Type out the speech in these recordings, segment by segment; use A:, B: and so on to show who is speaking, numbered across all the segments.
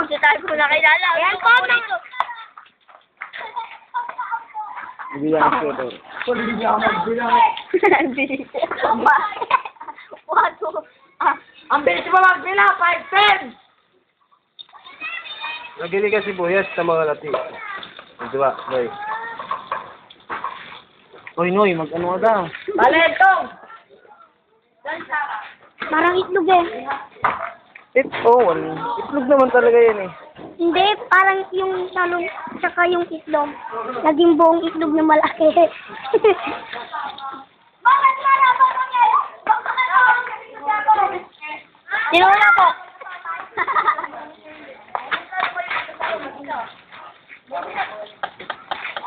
A: Kasi tayo ko nakilala. Yan po,
B: Bibigyan ko ito.
A: Ang bilis mo magbilang, 5 cents!
B: Nagili ka sibuyas sa mga lati. Diba, boy? Oy, Noy, mag-ano ka daw?
A: Balentong!
C: Parang itlog eh.
B: Itlog naman talaga yan eh.
C: Hindi, parang yung talong, tsaka yung itlog. Naging buong itlog na malaki. Tinuna ko.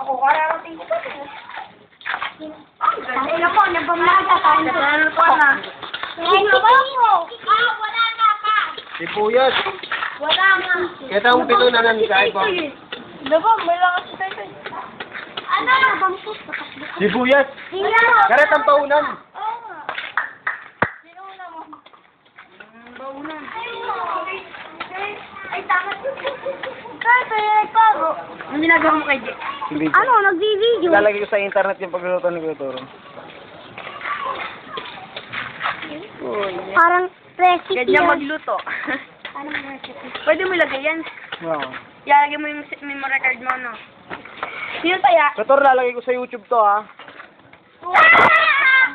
A: Ako, kararating ko.
C: Ay, ako, nabamlaga.
A: Ano ko na?
C: Wala na pa.
B: Sibuyas.
C: Wala na.
B: Kita ang pito na nandiyan ba?
A: Diba, may lakas si Tayo.
C: Ano? Bangkos.
B: Sibuyas.
C: Tingnan mo.
B: Karet ang paunan.
C: Ay, tama. Kaya tayo nagparo.
A: Ang ginagawa mo kay Jay?
C: Ano? Nagbi-video.
B: Lalagay ko sa internet yung pagluluto ni Kuya Turo.
C: Parang recipe
A: Ganyan
C: yan.
A: magluto.
C: Anong recipe?
A: Pwede mo ilagay yan.
B: Wow.
A: Ilalagay mo yung memory card mo, no? Sino taya?
B: Kuya Turo, lalagay ko sa YouTube to ha.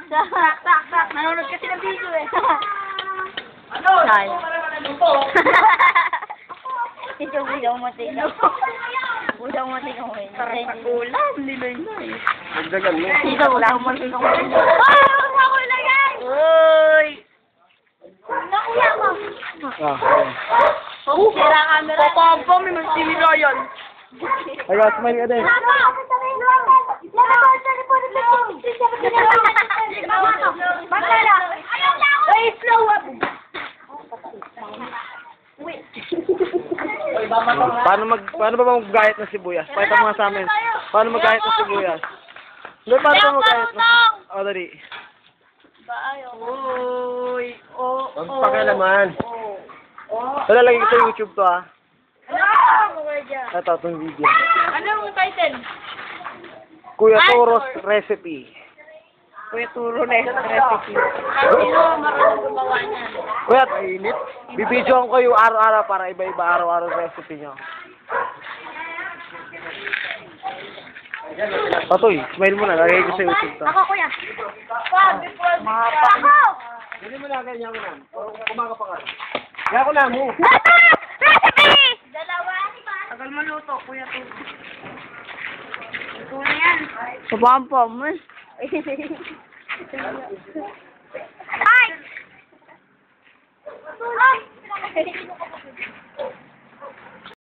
A: Tak. Nanonood kasi ng video eh. Ano? Ay.
C: Ito, budaw mo tingnan. Budaw mo tingnan mo.
A: Sarap sa ulam. Nilay.
B: Magdagan mo.
C: Ito, budaw mo tingnan mo.
A: Ay! Huwag mo ako ilagay! Uy!
C: Nakuya mo.
A: Sira camera. Papampo, may mag-TV Royal.
B: Ay, guys, smile ka din.
A: Ay, slow up!
B: Paano ba mag-gayat ng sibuyas? Pakita mo nga sa amin. Paano mag-gayat ng sibuyas? Hindi, paano ba mag-gayat ng sibuyas? O, dali.
A: Uy!
B: Huwag pakialaman. Lalagay ko sa YouTube to ha. Ito, itong video.
A: Ano ang title?
B: Kuya Turo's Recipe.
A: Kuya Turo na yung recipe. Sino marunong gumawa niyan?
B: Kuya, bibidyoan ko yung araw-araw para iba-iba araw-araw recipe nyo. Patoy, smile mo na. Lagay ko sa YouTube to.
C: Ako, kuya.
A: Ako!
B: Hindi mo na ganyan mo na. Kumaga pa ka. Kaya ko na mo.
C: Recipe!
A: Tagal maluto, Kuya Turo. Ito na yan.
C: Papampam. Ay!